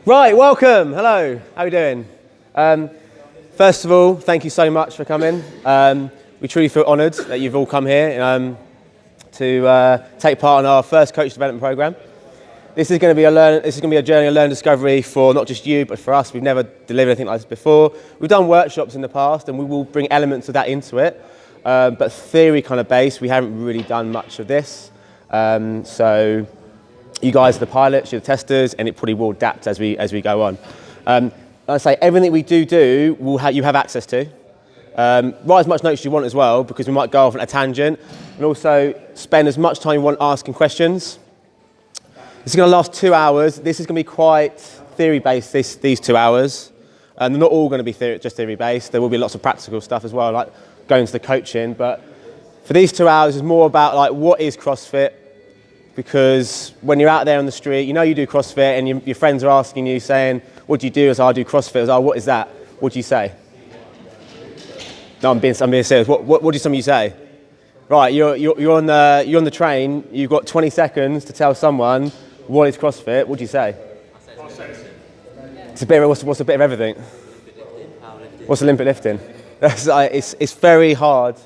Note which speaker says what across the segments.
Speaker 1: Right, welcome. Hello. How are you doing? First of all, thank you so much for coming. We truly feel honoured that you've all come here to take part in our first coach development programme. This is going to be a journey of learn discovery for not just you, but for us. We've never delivered anything like this before. We've done workshops in the past, and we will bring elements of that into it. But theory kind of based, we haven't really done much of this. So you guys are the pilots, you're the testers, and it probably will adapt as we go on. Like I say, everything we do, you have access to. Write as much notes as you want as well, because we might go off on a tangent, and also spend as much time you want asking questions. This is going to last 2 hours. This is going to be quite theory-based, these 2 hours. And they're not all going to be just theory-based. There will be lots of practical stuff as well, like going to the coaching. But for these 2 hours, it's more about like what is CrossFit, because when you're out there on the street, you know you do CrossFit, and your friends are asking you, saying, what do you do? As I do CrossFit. As I, what is that? What do you say? No, I'm being serious. What do some of you say? Right, you're on the train. You've got 20 seconds to tell someone what is CrossFit. What do you say? It's a bit. What's a bit of everything? What's Olympic lifting? That's like, it's very hard.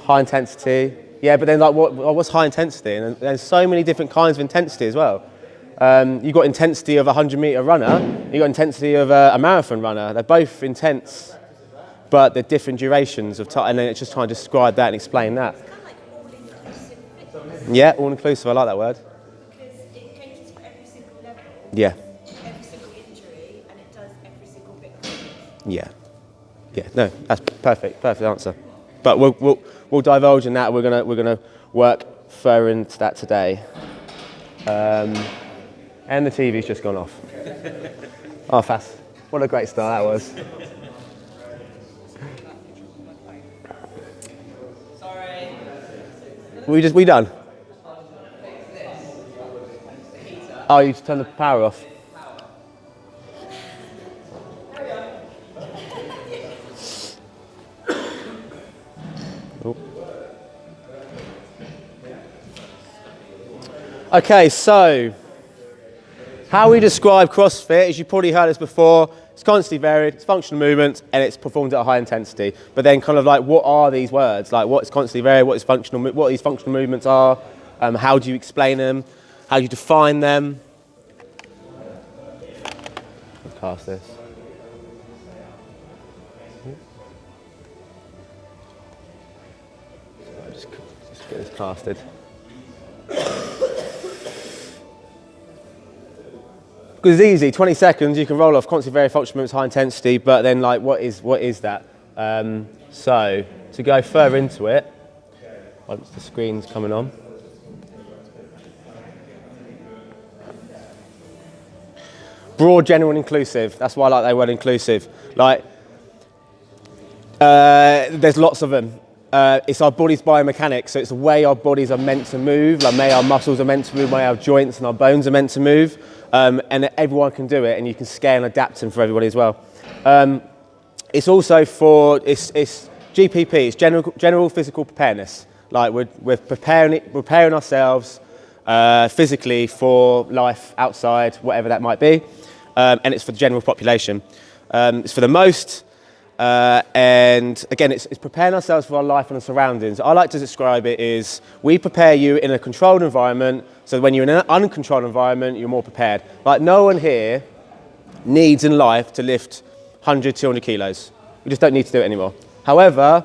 Speaker 1: High intensity. Yeah, but then like what's high intensity? And there's so many different kinds of intensity as well. You've got intensity of a 100-meter runner. You've got intensity of a marathon runner. They're both intense, but they're different durations of time. And then it's just trying to describe that and explain that.
Speaker 2: It's kind of like all-inclusive.
Speaker 1: Yeah, all-inclusive. I like that word.
Speaker 2: Because it caters for every single level,
Speaker 1: Yeah.
Speaker 2: every single injury, and it does every single bit of it.
Speaker 1: Yeah. Yeah. No, that's perfect. Perfect answer. But we'll divulge in that. We're gonna work further into that today. And the TV's just gone off. Oh, fast! What a great start that was.
Speaker 2: Sorry.
Speaker 1: We done? Oh, you just turned the power off. Okay, so how we describe CrossFit, as you've probably heard this before, it's constantly varied, it's functional movements, and it's performed at a high intensity. But then kind of like, what are these words? Like, what is constantly varied, what these functional movements are, how do you explain them, how do you define them? Let's cast this. Just get this casted. Because it's easy, 20 seconds, you can roll off constantly varied functional movements, high intensity, but then like, what is that? So, to go further into it, once the screen's coming on. Broad, general, and inclusive. That's why I like that word inclusive. Like, there's lots of them. It's our body's biomechanics, so it's the way our bodies are meant to move, like way our muscles are meant to move, way our joints and our bones are meant to move, and everyone can do it, and you can scale and adapt them for everybody as well. It's also it's GPP, it's general physical preparedness. Like we're preparing ourselves physically for life outside, whatever that might be, and it's for the general population. It's for the most. And again, it's preparing ourselves for our life and our surroundings. I like to describe it as we prepare you in a controlled environment, so when you're in an uncontrolled environment, you're more prepared. Like no one here needs in life to lift 100, 200 kilos. You just don't need to do it anymore. However,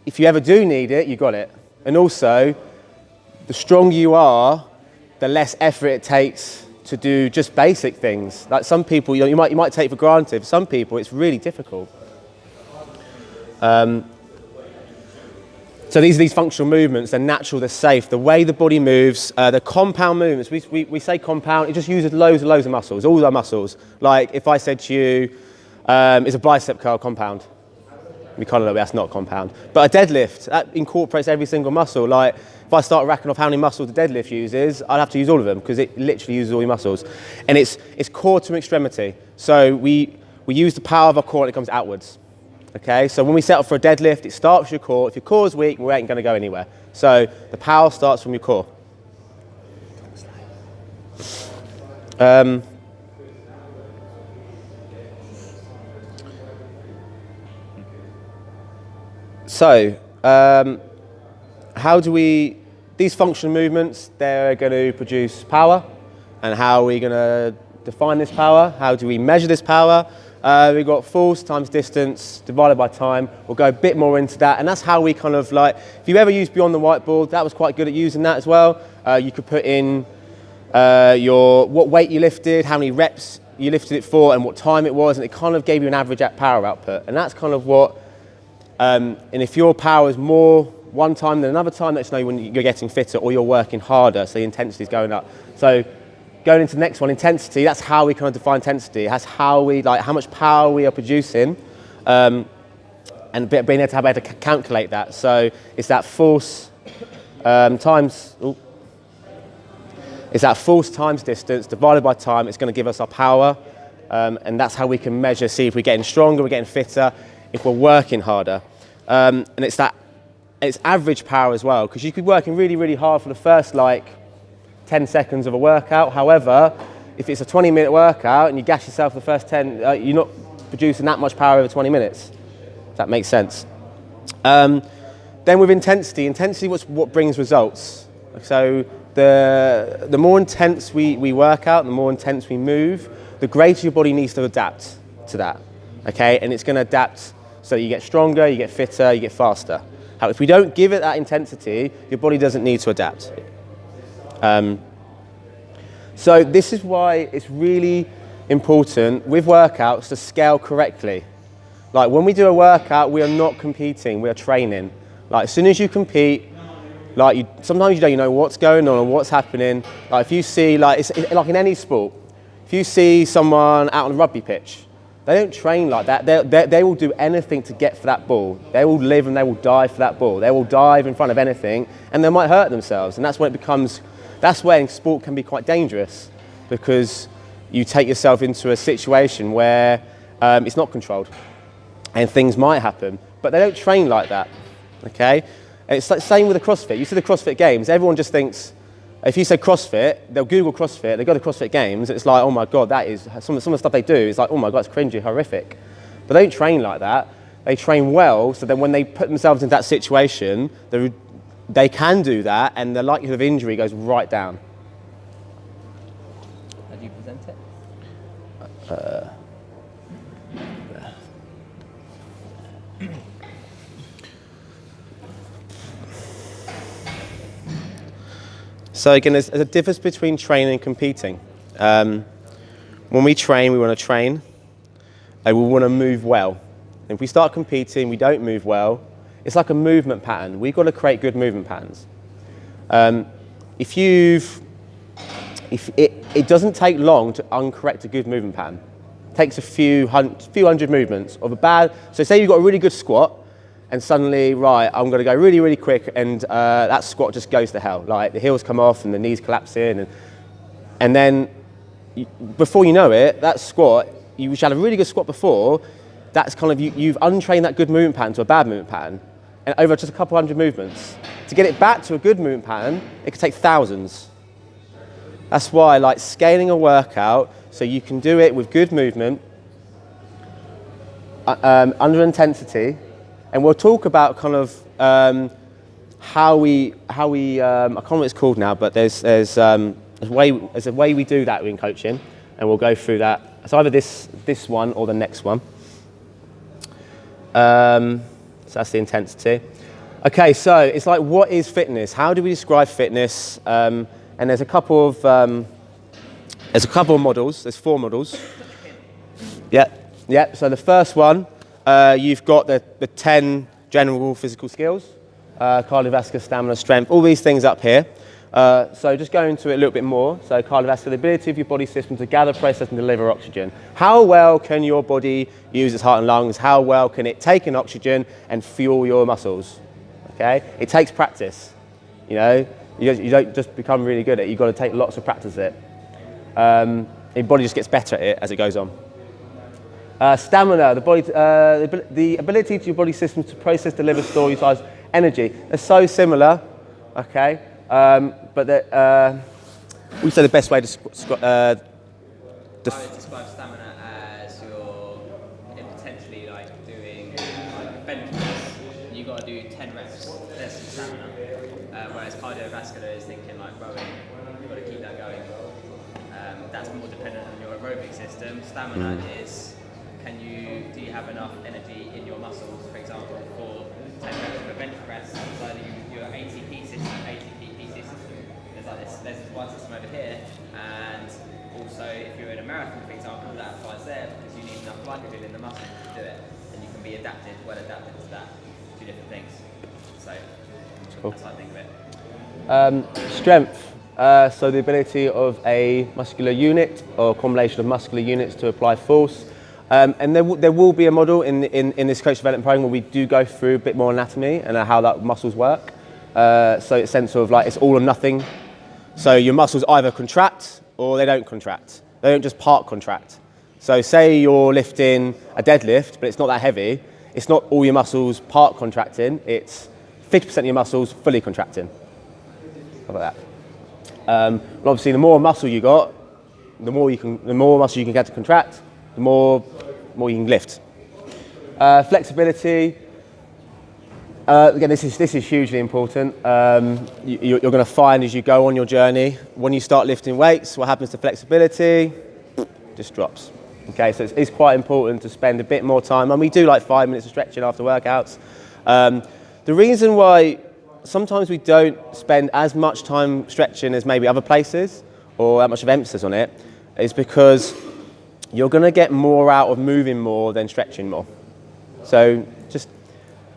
Speaker 1: if you ever do need it, you got it. And also, the stronger you are, the less effort it takes to do just basic things. Like some people, you might take for granted. For some people, it's really difficult. So these functional movements, they're natural, they're safe. The way the body moves, the compound movements, we say compound, it just uses loads and loads of muscles, all our muscles. Like if I said to you, is a bicep curl compound? We kind of know that's not compound. But a deadlift, that incorporates every single muscle. Like if I start racking off how many muscles the deadlift uses, I'd have to use all of them because it literally uses all your muscles. And it's core to extremity. So we use the power of our core and it comes outwards. Okay, so when we set up for a deadlift, it starts with your core. If your core is weak, we ain't going to go anywhere. So the power starts from your core. So, how do we, these functional movements, they're going to produce power. And how are we going to define this power? How do we measure this power? We've got force times distance divided by time. We'll go a bit more into that. And that's how we kind of like, if you ever used Beyond the Whiteboard, that was quite good at using that as well. You could put in what weight you lifted, how many reps you lifted it for, and what time it was. And it kind of gave you an average power output. And that's kind of what, and if your power is more one time than another time, that's when you're getting fitter or you're working harder, so the intensity is going up. So going into the next one, intensity, that's how we kind of define intensity. That's how we, like, how much power we are producing, and being able to have to calculate that. So it's that force times, it's that force times distance divided by time. It's going to give us our power, and that's how we can measure, see if we're getting stronger, we're getting fitter, if we're working harder. And it's average power as well, because you could be working really, really hard for the first, like, 10 seconds of a workout. However, if it's a 20-minute workout and you gas yourself for the first 10, you're not producing that much power over 20 minutes. If that makes sense. Then with intensity, what brings results. So the more intense we work out, the more intense we move, the greater your body needs to adapt to that. Okay, and it's going to adapt so you get stronger, you get fitter, you get faster. How if we don't give it that intensity, your body doesn't need to adapt. So this is why it's really important with workouts to scale correctly. Like when we do a workout, we are not competing, we are training. Like as soon as you compete, like sometimes you don't know what's going on or what's happening. Like if you see, it's like in any sport, if you see someone out on a rugby pitch, they don't train like that. They will do anything to get for that ball. They will live and they will die for that ball. They will dive in front of anything and they might hurt themselves. And that's when it becomes, that's when sport can be quite dangerous, because you take yourself into a situation where it's not controlled and things might happen, but they don't train like that, okay? And it's the same with the CrossFit. You see the CrossFit Games, everyone just thinks, if you say CrossFit, they'll Google CrossFit, they go to CrossFit Games, it's like, oh my God, that is, some of the stuff they do is like, oh my God, it's cringy, horrific. But they don't train like that. They train well, so then when they put themselves into that situation, they can do that, and the likelihood of injury goes right down.
Speaker 3: How do you present it?
Speaker 1: So again, there's a difference between training and competing. When we train, we want to train, and we want to move well. If we start competing, we don't move well. It's like a movement pattern. We've got to create good movement patterns. It doesn't take long to uncorrect a good movement pattern. It takes a few hundred movements of a bad. So say you've got a really good squat, and suddenly, right, I'm going to go really, really quick, and that squat just goes to hell. Like the heels come off and the knees collapse in, and then before you know it, that squat, you should have a really good squat before. That's kind of you've untrained that good movement pattern to a bad movement pattern, and over just a couple hundred movements. To get it back to a good movement pattern, it could take thousands. That's why I like scaling a workout so you can do it with good movement, under intensity, and we'll talk about kind of how we I can't remember what it's called now, but there's a way we do that in coaching, and we'll go through that. It's either this one or the next one. So that's the intensity. Okay, so it's like, what is fitness? How do we describe fitness? And there's a couple of models. There's 4 models. Yeah. So the first one, you've got the 10 general physical skills, cardiovascular, stamina, strength, all these things up here. So just go into it a little bit more. So cardiovascular, the ability of your body system to gather, process and deliver oxygen. How well can your body use its heart and lungs? How well can it take in oxygen and fuel your muscles? Okay, it takes practice. You know, you don't just become really good at it. You've got to take lots of practice at it. Your body just gets better at it as it goes on. Stamina, the ability to your body system to process, deliver, store, utilize energy. They're so similar. Okay. But we say the best way to
Speaker 3: I would describe stamina as you're potentially like doing like bench press and you've got to do 10 reps. There's some stamina. Whereas cardiovascular is thinking like rowing, you've got to keep that going. That's more dependent on your aerobic system. Stamina is, do you have enough energy in your muscles, for example, for 10 reps of a bench press, so your ATP system, there's this one system over here, and also if you're in a marathon, for example, that applies there because you need enough glycogen in the muscle to do it, and you can be well adapted to that, two different things. So
Speaker 1: Cool.
Speaker 3: that's how I think of it.
Speaker 1: Strength. So the ability of a muscular unit or combination of muscular units to apply force. And there will be a model in this coach development program where we do go through a bit more anatomy and how that muscles work. So it's a sense of like it's all or nothing. So your muscles either contract or they don't contract. They don't just part contract. So say you're lifting a deadlift, but it's not that heavy. It's not all your muscles part contracting. It's 50% of your muscles fully contracting. How about that? And obviously, the more muscle you got, the more muscle you can get to contract, the more you can lift. Flexibility. Again, this is hugely important. You're going to find as you go on your journey, when you start lifting weights, what happens to flexibility? Just drops. Okay, so it's quite important to spend a bit more time, and we do like 5 minutes of stretching after workouts. The reason why sometimes we don't spend as much time stretching as maybe other places, or that much of emphasis on it, is because you're going to get more out of moving more than stretching more. So just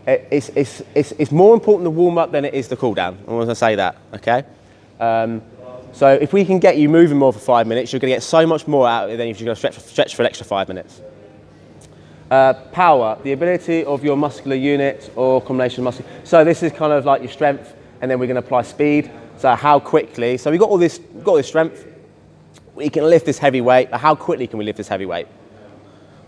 Speaker 1: it's more important to warm up than it is to cool down. I want to say that, okay? So if we can get you moving more for 5 minutes, you're going to get so much more out of it than if you're going to stretch for an extra 5 minutes. Power, the ability of your muscular unit or combination of muscle. So this is kind of like your strength, and then we're going to apply speed. So how quickly? So we've got all this strength. We can lift this heavy weight, but how quickly can we lift this heavy weight?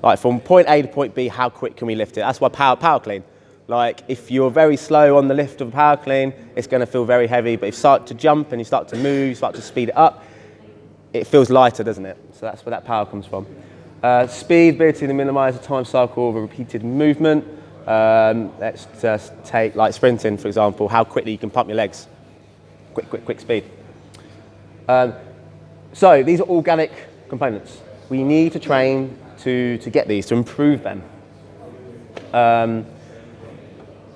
Speaker 1: Like from point A to point B, how quick can we lift it? That's why power clean. Like if you're very slow on the lift of a power clean, it's going to feel very heavy. But if you start to jump and you start to move, you start to speed it up, it feels lighter, doesn't it? So that's where that power comes from. Speed, ability to minimise the time cycle of a repeated movement. Let's just take like sprinting, for example, how quickly you can pump your legs. Quick speed. So these are organic components. We need to train to get these, to improve them.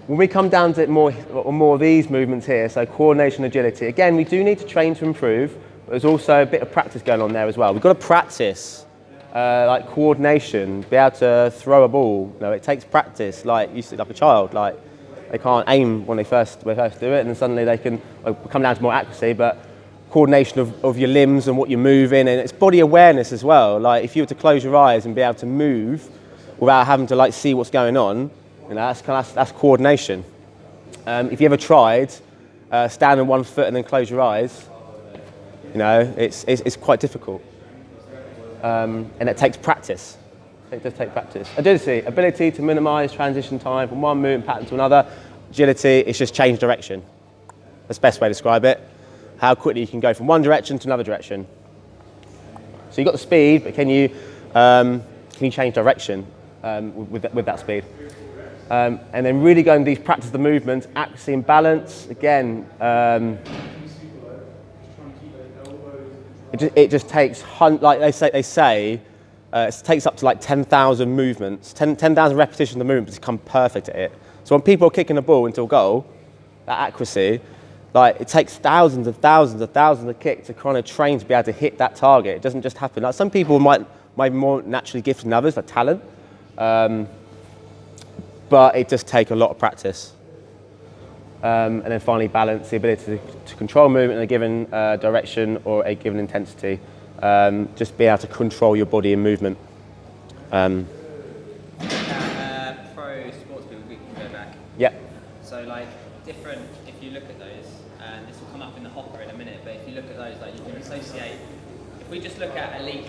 Speaker 1: When we come down to more of these movements here, so coordination, agility, again, we do need to train to improve, but there's also a bit of practice going on there as well. We've got to practice, like coordination, be able to throw a ball. You know, it takes practice, like a child. Like they can't aim when they first do it, and then suddenly they can come down to more accuracy, but coordination of your limbs and what you're moving, and it's body awareness as well. Like if you were to close your eyes and be able to move without having to like see what's going on, you know, that's coordination. If you ever tried stand on one foot and then close your eyes, you know, it's quite difficult, and it takes practice. It does take practice. Agility, ability to minimise transition time from one movement pattern to another. Agility is just change direction. That's the best way to describe it. How quickly you can go from one direction to another direction. So you've got the speed, but can you change direction with that speed? And then really going to practice the movement, accuracy and balance. Again, it just takes, like they say, it takes up to like 10,000 movements, 10,000 repetitions of the movement to become perfect at it. So when people are kicking a ball into a goal, that accuracy, like it takes thousands of kicks to kind of train to be able to hit that target. It doesn't just happen. Like some people might be more naturally gifted than others, like talent. But it does take a lot of practice. And then finally, balance, the ability to control movement in a given direction or a given intensity. Just be able to control your body and movement.
Speaker 3: Pro sports people, we can go back.
Speaker 1: Yep.
Speaker 3: So like different, if you look at those, and this will come up in the hopper in a minute, but if you look at those, like you can associate, if we just look at elite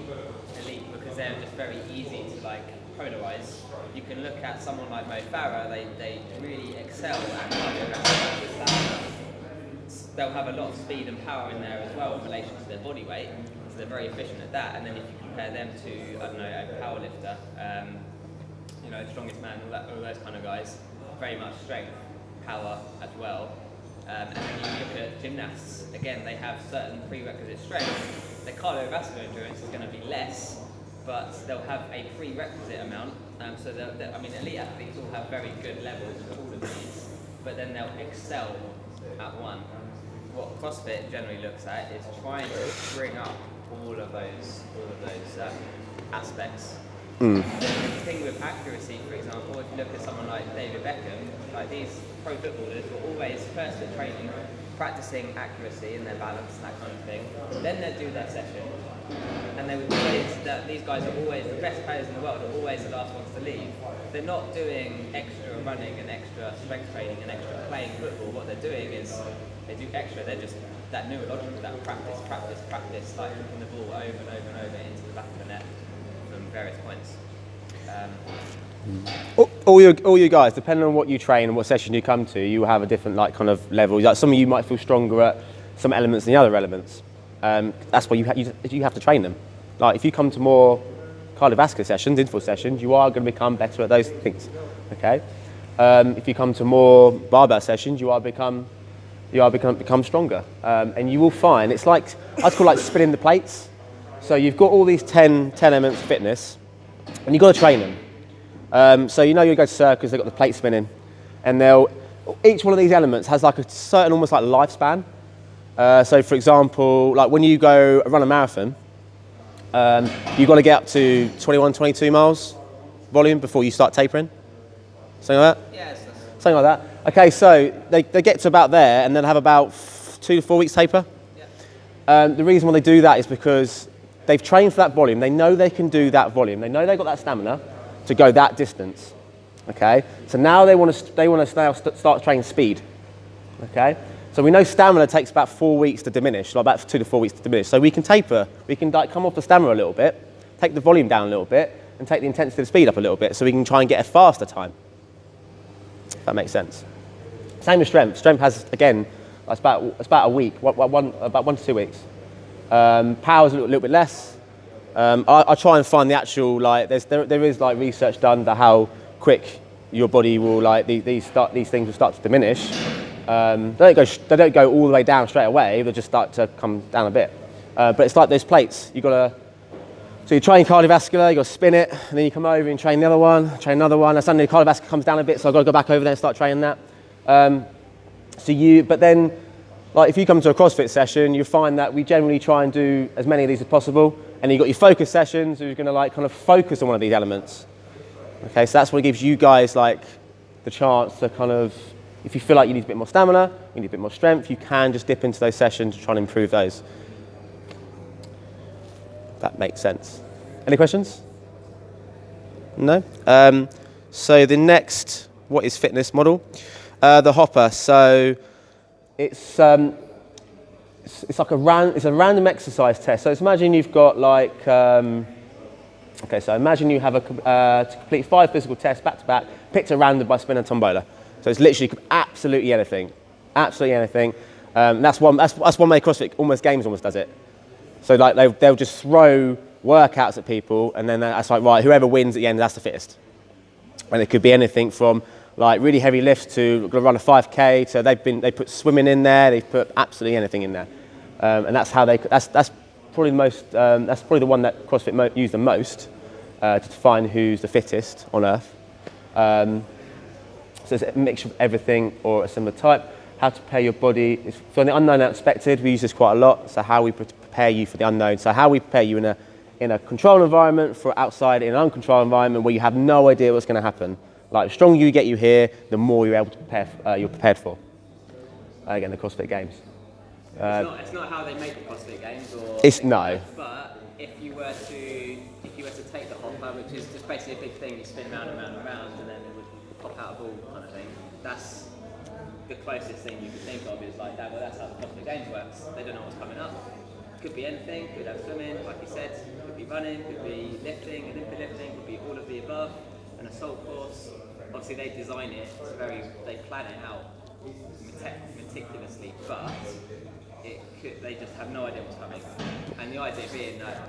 Speaker 3: because they're just very easy to like polarize, you can look at someone like Mo Farah, they really excel at cardiovascular stamina. They'll have a lot of speed and power in there as well in relation to their body weight, so they're very efficient at that. And then if you compare them to, I don't know, a power lifter, you know, strongest man, all those kind of guys, very much strength, power as well. And then you look at gymnasts, again, they have certain prerequisite strength. Their cardiovascular endurance is going to be less, but they'll have a prerequisite amount. So I mean, elite athletes will have very good levels of all of these, but then they'll excel at one. What CrossFit generally looks at is trying to bring up all of those aspects. The thing with accuracy, for example, if you look at someone like David Beckham, like these pro footballers were always first at training, practicing accuracy and their balance and that kind of thing. Then they'd do their session, and they would always, these guys are always the best players in the world, are always the last ones to leave. They're not doing extra running and extra strength training and extra playing football. What they're doing is they do extra. They're just that neurological, that practice, like hooking the ball over and over and over into the back of the net from various points.
Speaker 1: All you guys, depending on what you train and what session you come to, you have a different like kind of level. Like some of you might feel stronger at some elements than the other elements. That's why you have to train them. Like if you come to more cardiovascular sessions, interval sessions, you are going to become better at those things. Okay. If you come to more barbell sessions, you are become stronger. And you will find it's like I'd call it like spinning the plates. So you've got all these 10 elements of fitness, and you've got to train them. So you go to circus, they've got the plate spinning, and each one of these elements has like a certain almost like lifespan. So for example, like when you go run a marathon, you've got to get up to 21, 22 miles volume before you start tapering. Something like that?
Speaker 3: Yes.
Speaker 1: Something like that. Okay, so they get to about there and then have about 2 to 4 weeks taper.
Speaker 3: Yeah.
Speaker 1: The reason why they do that is because they've trained for that volume. They know they can do that volume. They know they've got that stamina to go that distance. Okay, so now they want to start training speed. Okay, so we know stamina takes about 4 weeks to diminish, like about 2 to 4 weeks to diminish. So we can taper. We can like come off the stamina a little bit, take the volume down a little bit, and take the intensity of the speed up a little bit, so we can try and get a faster time. If that makes sense. Same with strength. Strength has, again, it's about a week, about 1 to 2 weeks. Power's a little bit less. I try and find the actual, like, there is like research done to how quick your body will, like, these things will start to diminish. They don't go all the way down straight away. They'll just start to come down a bit. But it's like those plates. So you train cardiovascular, you got to spin it, and then you come over and train the other one, train another one. And suddenly the cardiovascular comes down a bit, so I've got to go back over there and start training that. But then, like if you come to a CrossFit session, you find that we generally try and do as many of these as possible. And you've got your focus sessions, so you're going to like kind of focus on one of these elements. Okay, so that's what gives you guys like the chance to kind of, if you feel like you need a bit more stamina, you need a bit more strength, you can just dip into those sessions to try and improve those. That makes sense. Any questions? No? So the next, what is fitness model? The hopper. So it's like a random exercise test. So let's imagine you've got like, so imagine you have to complete 5 physical tests back to back, picked at random by spin and tombola. So it's literally absolutely anything. Absolutely anything. That's one way CrossFit almost Games almost does it. So like they'll just throw workouts at people, and then that's like, right, whoever wins at the end, that's the fittest. And it could be anything from like really heavy lifts to going to run a 5K. So they put swimming in there. They've put absolutely anything in there, and that's how that's probably the most. That's probably the one that CrossFit use the most to define who's the fittest on earth. So it's a mixture of everything or a similar type. How to prepare your body. For the unknown unexpected, we use this quite a lot. So how we prepare you for the unknown. So how we prepare you in a controlled environment for outside in an uncontrolled environment where you have no idea what's going to happen. Like the stronger you get you here, the more you're able to prepare. You're prepared for. Again, the CrossFit Games.
Speaker 3: It's not how they make the CrossFit Games, or
Speaker 1: it's no.
Speaker 3: But if you were to take the hopper, which is just basically a big thing, you spin round and round and round, and then it would pop out a ball kind of thing. That's the closest thing you could think of is like that. Well, that's how the CrossFit Games works. They don't know what's coming up. Could be anything. Could have swimming, like you said. Could be running. Could be lifting. Olympic lifting. Could be all of the above. An assault course. Obviously, they design it. They plan it out meticulously, but they just have no idea what's coming. And the idea being that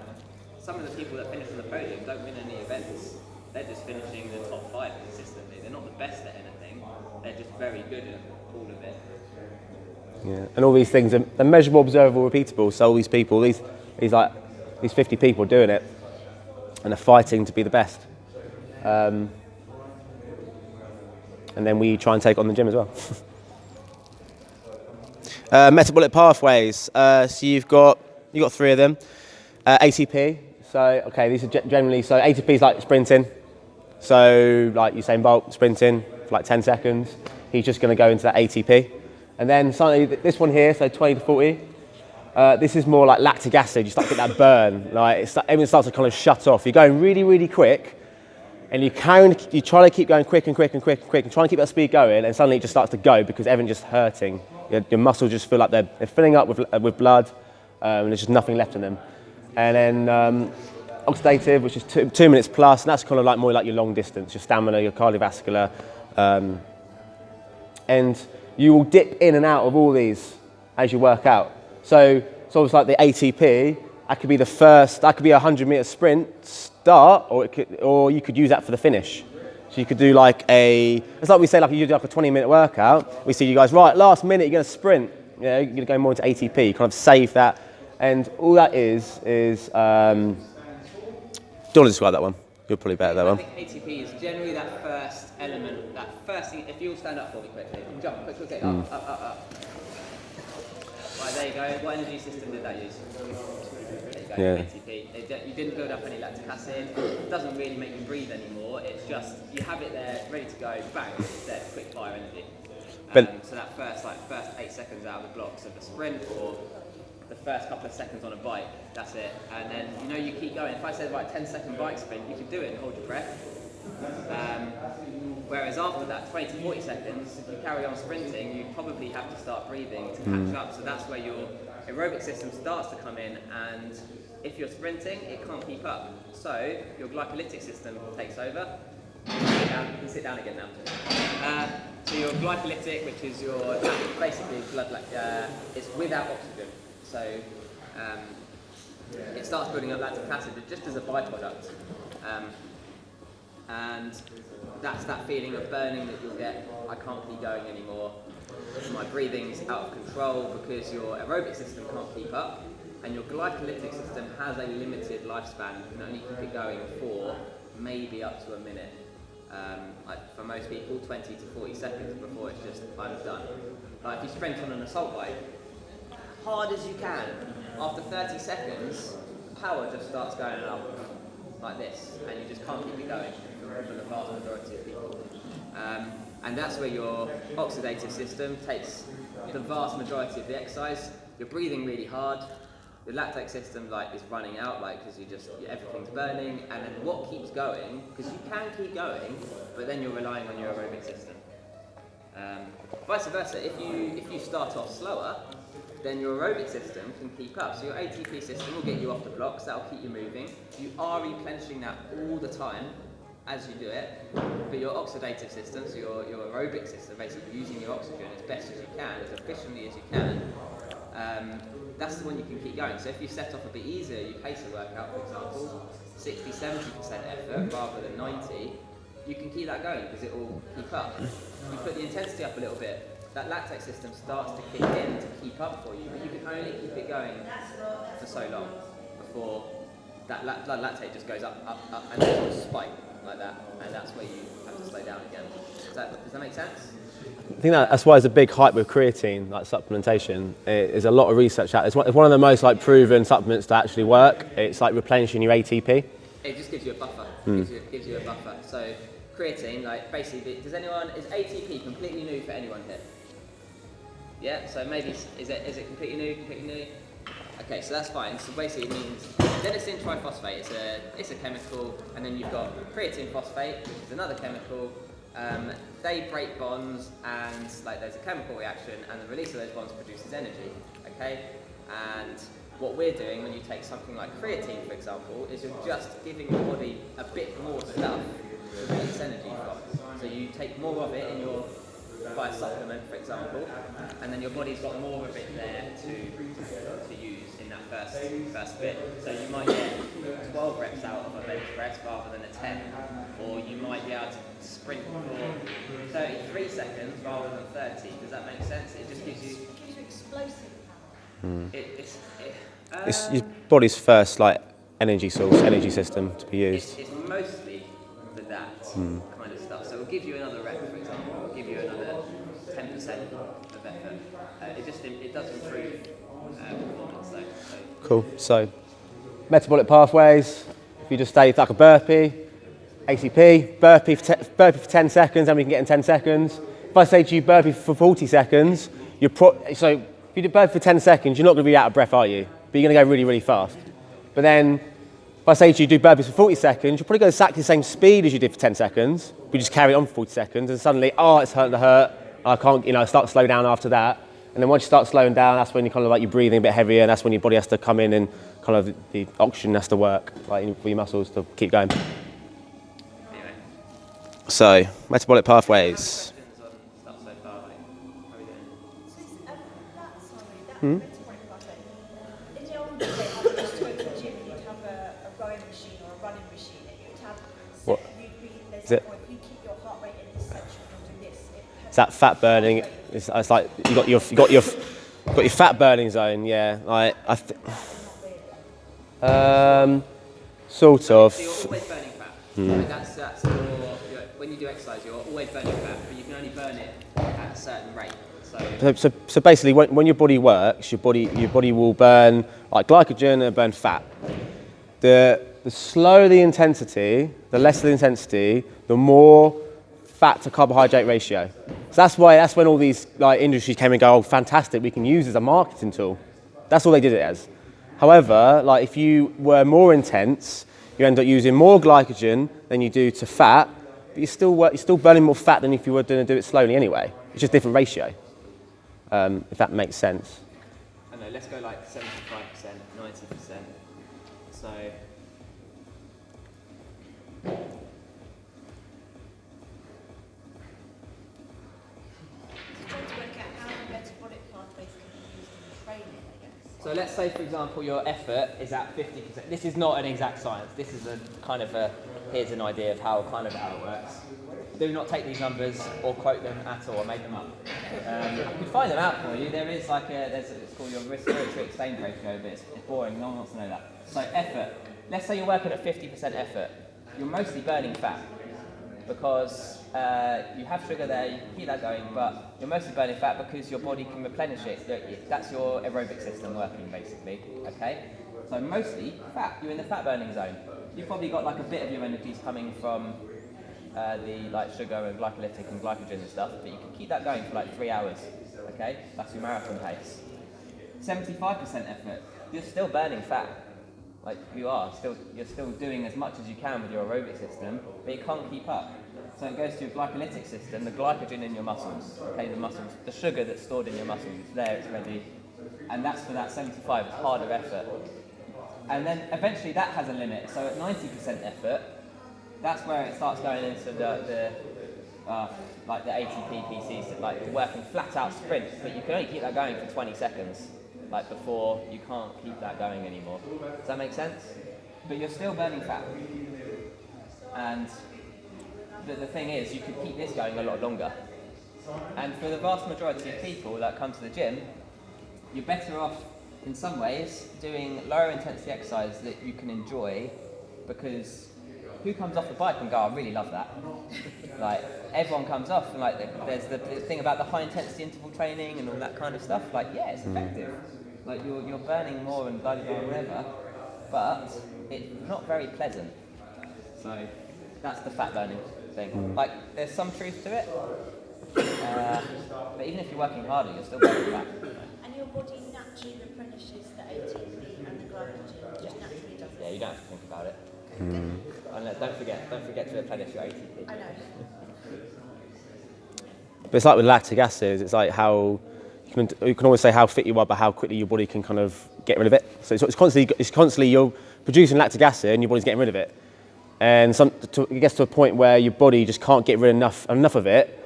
Speaker 3: some of the people that finish on the podium don't win any events. they're just finishing the top 5 consistently. They're not the best at anything. They're just very good at all of it.
Speaker 1: Yeah, and all these things are measurable, observable, repeatable. So all these people, these 50 people doing it, and they're fighting to be the best. And then we try and take on the gym as well. Metabolic pathways. So you've got 3 of them. ATP. So okay, these are generally, so ATP is like sprinting. So like Usain Bolt sprinting for like 10 seconds. He's just going to go into that ATP. And then suddenly this one here, so 20 to 40. This is more like lactic acid. You start to get that burn. Like everything starts to kind of shut off. You're going really, really quick. And you try to keep going quick and quick and quick and quick and try and keep that speed going, and suddenly it just starts to go because everything's just hurting. Your muscles just feel like they're filling up with blood, and there's just nothing left in them. And then oxidative, which is 2 minutes plus, and that's kind of like more like your long distance, your stamina, your cardiovascular. And you will dip in and out of all these as you work out. So it's almost like the ATP. That could be the first. That could be a 100-meter sprint start, or you could use that for the finish. So you could do like it's like we say, like you do like a 20-minute workout. We see you guys, right, last minute you're going to sprint. You know, you're going to go more into ATP. You kind of save that, and all that is. Do you want to describe that one? You're probably better at that one.
Speaker 3: I think ATP is generally that first element, that first thing. If you all stand up for me quickly, jump, quick, up. Right, there you go. What energy system did that use? There you go, ATP. You didn't build up any lactic acid. It doesn't really make you breathe anymore. It's just, you have it there, ready to go, bang, it's there, quick fire energy. So that first 8 seconds out of the blocks of a sprint, or the first couple of seconds on a bike, that's it. And then, you keep going. If I said, 10-second bike sprint, you could do it and hold your breath. Whereas after that, 20 to 40 seconds, if you carry on sprinting, you probably have to start breathing to catch up. So that's where your aerobic system starts to come in, and if you're sprinting, it can't keep up. So your glycolytic system takes over. You can sit down again now. So your glycolytic, which is your basically blood, it's without oxygen. So it starts building up lactic acid just as a byproduct. And that's that feeling of burning that you'll get. I can't keep going anymore. My breathing's out of control because your aerobic system can't keep up, and your glycolytic system has a limited lifespan. You can only keep it going for maybe up to a minute. For most people, 20 to 40 seconds before it's just, I'm done. If you sprint on an assault bike, hard as you can, after 30 seconds, power just starts going up like this, and you just can't keep it going for the vast majority of people. And that's where your oxidative system takes the vast majority of the exercise. You're breathing really hard. The lactate system is running out, because everything's burning, and then what keeps going? Because you can keep going, but then you're relying on your aerobic system. Vice versa, if you start off slower, then your aerobic system can keep up. So your ATP system will get you off the blocks. That'll keep you moving. You are replenishing that all the time as you do it, but your oxidative system, so your aerobic system, basically using your oxygen as best as you can, as efficiently as you can, that's the one you can keep going. So if you set off a bit easier, you pace a workout, for example, 60-70% effort rather than 90, you can keep that going because it will keep up. You put the intensity up a little bit, that lactate system starts to kick in to keep up for you, but you can only keep it going for so long before that lactate just goes up, and then it'll spike like that, and that's where you have to slow down again. Does that make sense?
Speaker 1: I think that's why there's a big hype with creatine, supplementation. There's a lot of research out. It's one of the most proven supplements to actually work. It's replenishing your ATP.
Speaker 3: It just gives you a buffer. Gives you a buffer. So creatine, basically, is ATP completely new for anyone here? Yeah. So maybe is it completely new? Okay, so that's fine. So basically, it means adenosine triphosphate. It's a chemical, and then you've got creatine phosphate, which is another chemical. They break bonds, and there's a chemical reaction, and the release of those bonds produces energy. Okay, and what we're doing when you take something like creatine, for example, is you're just giving your body a bit more stuff to release energy from. So you take more of it in your by a supplement, for example, and then your body's got more of it there to use in that first bit. So you might get 12 reps out of a bench press rather than a 10, or you might be able to sprint for 33 seconds rather than 30. Does that make sense? It just gives you
Speaker 2: explosive power.
Speaker 1: It's your body's first like energy source, energy system to be used.
Speaker 3: It's mostly for that kind of stuff. So we'll give you another rep, for example. We'll give you another 10% of effort. It does improve performance. So.
Speaker 1: Cool. So, metabolic pathways. If you just stay like a burpee, ATP, burpee for 10 seconds, and we can get in 10 seconds. If I say to you burpee for 40 seconds, so if you do burpee for 10 seconds, you're not going to be out of breath, are you? But you're going to go really, really fast. But then, if I say to you do burpees for 40 seconds, you'll probably go exactly the same speed as you did for 10 seconds. We just carry it on for 40 seconds, and suddenly, it's starting to hurt. I can't, start to slow down after that. And then once you start slowing down, that's when you kind of like you're breathing a bit heavier, and that's when your body has to come in and kind of the oxygen has to work, like for your muscles to keep going.
Speaker 3: Anyway.
Speaker 1: So, metabolic pathways.
Speaker 3: Questions on stuff so far? Like, how are we doing?
Speaker 2: So metabolic pathway. In the old days, I would just go to the gym and you'd have a rowing machine or a running machine, and you'd have
Speaker 1: What?
Speaker 2: there's
Speaker 1: Is it?
Speaker 2: a point, if you keep your heart rate in this section, you'll do this.
Speaker 1: Is that fat burning? It's like you got your fat burning zone, yeah. Like sort of.
Speaker 3: So you're always burning fat. Like that's when you do exercise, you're always burning fat, but you can only burn it at a certain rate.
Speaker 1: So basically, when your body works, your body will burn like glycogen and burn fat. The slower the intensity, the less the intensity, the more fat to carbohydrate ratio. So that's when all these like industries came and go, oh, fantastic, we can use it as a marketing tool. That's all they did it as. However, like if you were more intense, you end up using more glycogen than you do to fat, but you're still burning more fat than if you were going to do it slowly anyway. It's just a different ratio, if that makes sense.
Speaker 3: I don't know, let's go like 75%, 90%. So
Speaker 2: Trying to work out how the metabolic pathways can be used in training, I guess.
Speaker 3: So let's say, for example, your effort is at 50%. This is not an exact science. This is a kind of here's an idea of how it works. Do not take these numbers or quote them at all, or make them up. I can find them out for you. There is like it's called your respiratory exchange ratio, but it's boring. No one wants to know that. So effort. Let's say you're working at 50% effort. You're mostly burning fat because you have sugar there, you can keep that going, but you're mostly burning fat because your body can replenish it. That's your aerobic system working, basically, okay? So mostly fat, you're in the fat burning zone. You've probably got like a bit of your energies coming from the like sugar and glycolytic and glycogen and stuff, but you can keep that going for like 3 hours, okay? That's your marathon pace. 75% effort, you're still burning fat. Like you're still doing as much as you can with your aerobic system, but you can't keep up. So it goes to your glycolytic system, the glycogen in your muscles, okay, the sugar that's stored in your muscles, it's there, it's ready, and that's for that 75, it's harder effort. And then eventually that has a limit, so at 90% effort, that's where it starts going into the ATP PCs, like working flat out sprint, but you can only keep that going for 20 seconds. Like before, you can't keep that going anymore. Does that make sense? But you're still burning fat. And the thing is, you could keep this going a lot longer. And for the vast majority of people that come to the gym, you're better off in some ways doing lower intensity exercise that you can enjoy, because who comes off the bike and go, I really love that? Like, everyone comes off and like there's the thing about the high intensity interval training and all that kind of stuff. Like, yeah, it's effective. Like you're burning more and blah blah blah whatever, but it's not very pleasant. So that's the fat burning thing. Like, there's some truth to it, but even if you're working harder, you're still burning fat.
Speaker 2: And your body naturally replenishes the ATP and the glycogen, just naturally does it.
Speaker 3: Yeah, you don't have to think about it. And don't forget to replenish your ATP.
Speaker 2: I know.
Speaker 1: But it's like with lactic acid, it's like how you can always say how fit you are, but how quickly your body can kind of get rid of it. So it's constantly you're producing lactic acid and your body's getting rid of it. And it gets to a point where your body just can't get rid of enough of it,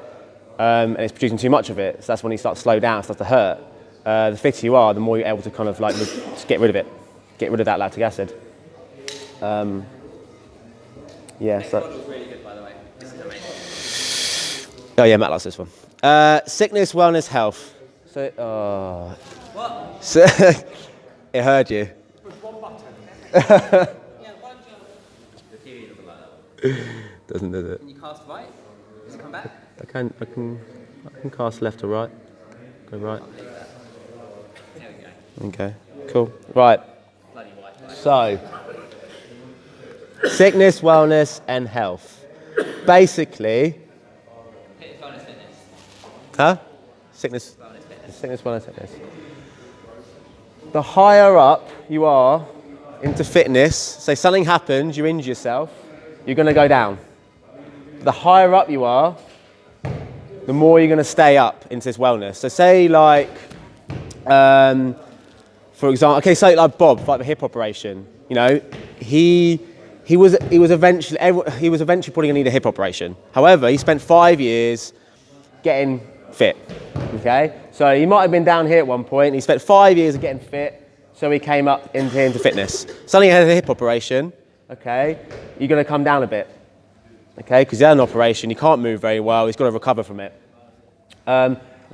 Speaker 1: and it's producing too much of it. So that's when you start to slow down, it starts to hurt. The fitter you are, the more you're able to kind of like just get rid of it, get rid of that lactic acid. Yeah.
Speaker 3: Next
Speaker 1: So.
Speaker 3: model's really good, by the way. This is amazing.
Speaker 1: Oh yeah, Matt likes this one. Sickness, wellness, health. So.
Speaker 3: What?
Speaker 1: So it heard you.
Speaker 3: The theory doesn't like that.
Speaker 1: Doesn't, does it?
Speaker 3: Can you cast right? Does it come back?
Speaker 1: I can cast left or right. Go right.
Speaker 3: There we go.
Speaker 1: Okay. Cool. Right.
Speaker 3: Bloody Wi-Fi.
Speaker 1: So, sickness, wellness, and health. Basically,
Speaker 3: Fitness, wellness, fitness.
Speaker 1: huh? Sickness,
Speaker 3: Wellness, fitness.
Speaker 1: sickness, wellness, fitness. The higher up you are into fitness, say something happens, you injure yourself, you're going to go down. The higher up you are, the more you're going to stay up into this wellness. So say like, for example, okay, say like Bob, like the hip operation. You know, he was eventually probably going to need a hip operation. However, he spent 5 years getting fit. Okay, so he might have been down here at one point. He spent 5 years of getting fit, so he came up into fitness. Suddenly he had a hip operation. Okay, you're going to come down a bit. Okay, because he had an operation, he can't move very well. He's got to recover from it.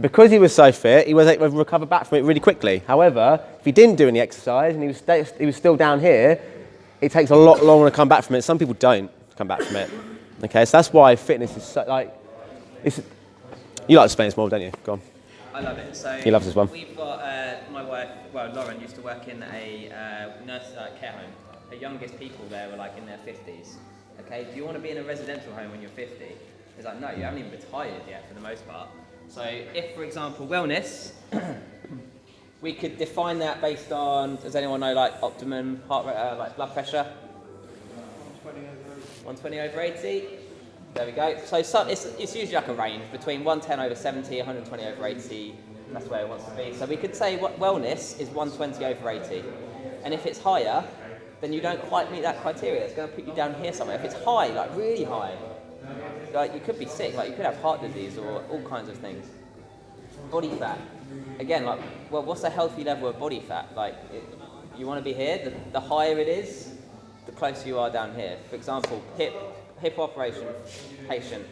Speaker 1: Because he was so fit, he was able to recover back from it really quickly. However, if he didn't do any exercise and he was still down here, it takes a lot longer to come back from it. Some people don't come back from it. Okay, so that's why fitness is so, like, you like to explain this more, don't you? Go on.
Speaker 3: I love it. So
Speaker 1: He loves this one.
Speaker 3: We've got my wife. Well, Lauren used to work in a nurse care home. The youngest people there were like in their 50s. Okay, do you want to be in a residential home when you're 50? It's like, no, you haven't even retired yet for the most part. So if, for example, wellness, we could define that based on, does anyone know like optimum heart rate, like blood pressure? 120 over 80. There we go. So it's usually like a range between 110 over 70, 120 over 80. That's where it wants to be. So we could say what wellness is 120 over 80. And if it's higher, then you don't quite meet that criteria. It's going to put you down here somewhere. If it's high, like really high, like you could be sick, like you could have heart disease or all kinds of things. Body fat. Again, like, well, what's a healthy level of body fat? Like, you want to be here, the higher it is, the closer you are down here. For example, hip operation patient,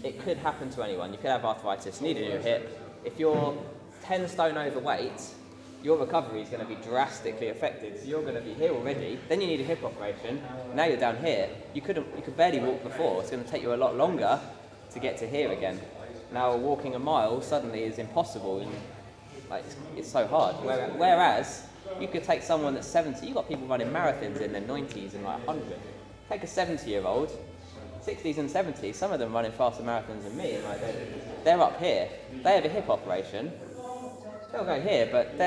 Speaker 3: it could happen to anyone. You could have arthritis, need a new hip. If you're 10 stone overweight, your recovery is going to be drastically affected. So you're going to be here already, then you need a hip operation, now you're down here. You could barely walk before, it's going to take you a lot longer to get to here again. Now walking a mile suddenly is impossible, and like it's so hard. Whereas you could take someone that's 70, you've got people running marathons in their 90s and like 100. Take a 70-year-old, 60s and 70s, some of them running faster marathons than me, and like they're up here. They have a hip operation, they'll go here, but